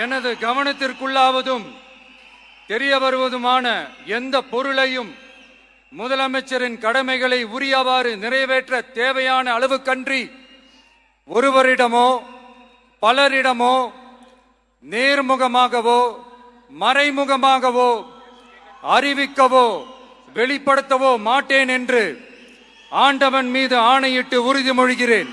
எனது கவனத்திற்குள்ளாவதும் தெரிய வருவதுமான எந்த பொருளையும் முதலமைச்சரின் கடமைகளை உரியவாறு நிறைவேற்ற தேவையான அளவுக்கன்றி ஒருவரிடமோ பலரிடமோ நேர்முகமாகவோ மறைமுகமாகவோ அறிவிக்கவோ வெளிப்படுத்தவோ மாட்டேன் என்று ஆண்டவன் மீது ஆணையிட்டு உறுதிமொழிகிறேன்.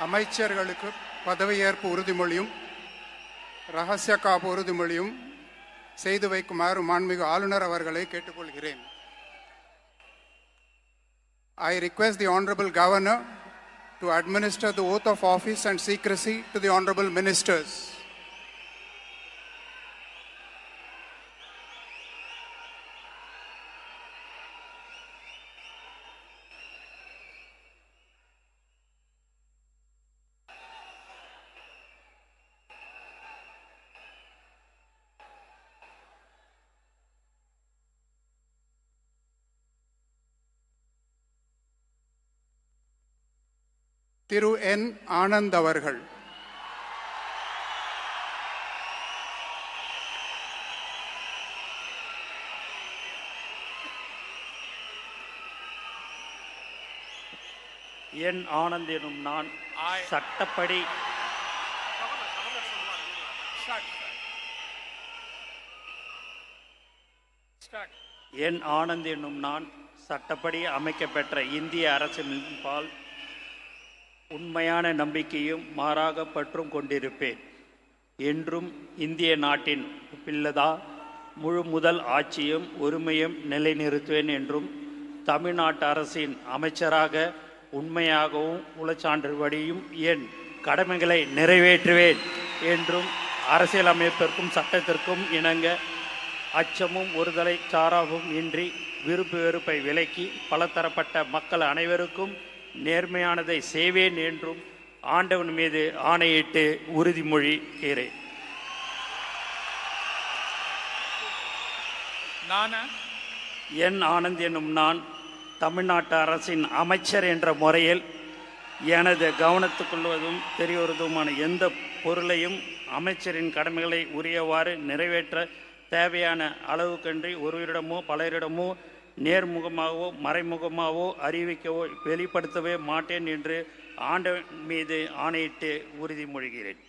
அமைச்சர்களுக்கு பதவியேற்பு உறுதிமொழியும் ரகசிய காப்பு உறுதிமொழியும் செய்து வைக்குமாறு மாண்புமிகு ஆளுநர் அவர்களை கேட்டுக்கொள்கிறேன். I request the Honorable Governor to administer the oath of office and secrecy to the Honorable Ministers. திரு என் ஆனந்த் அவர்கள். என் ஆனந்த் எனும் நான் சட்டப்படி என் ஆனந்த் என்னும் நான் சட்டப்படி அமைக்கப்பெற்ற இந்திய அரசின்பால் உண்மையான நம்பிக்கையும் மாறாக பற்றும் கொண்டிருப்பேன். என்றும் இந்திய நாட்டின் பிள்ளதா முழு முதல் ஆட்சியும் உரிமையும் நிலைநிறுத்துவேன் என்றும் தமிழ்நாட்டு அரசின் அமைச்சராக உண்மையாகவும் உளச்சான்றுபடியும் என் கடமைகளை நிறைவேற்றுவேன் என்றும் அரசியலமைப்பிற்கும் சட்டத்திற்கும் இணங்க அச்சமும் ஒருதலை சாராவும் இன்றி விருப்பு வெறுப்பை விலக்கி பலதரப்பட்ட மக்கள் அனைவருக்கும் நேர்மையானதை செய்வேன் என்றும் ஆண்டவன் மீது ஆணையிட்டு உறுதிமொழிகிறேன். என் ஆனந்த் என்னும் நான் தமிழ்நாட்டு அரசின் அமைச்சர் என்ற முறையில் எனது கவனத்துக்குள்வதும் தெரியவதுமான எந்த பொருளையும் அமைச்சரின் கடமைகளை உரியவாறு நிறைவேற்ற தேவையான அளவுக்கன்றி ஒருவரிடமோ பலரிடமோ நேர்முகமாகவோ மறைமுகமாகவோ அறிவிக்கவோ வெளிப்படுத்தவே மாட்டேன் என்று ஆண்டவன் மீது ஆணையிட்டு உறுதிமொழிகிறேன்.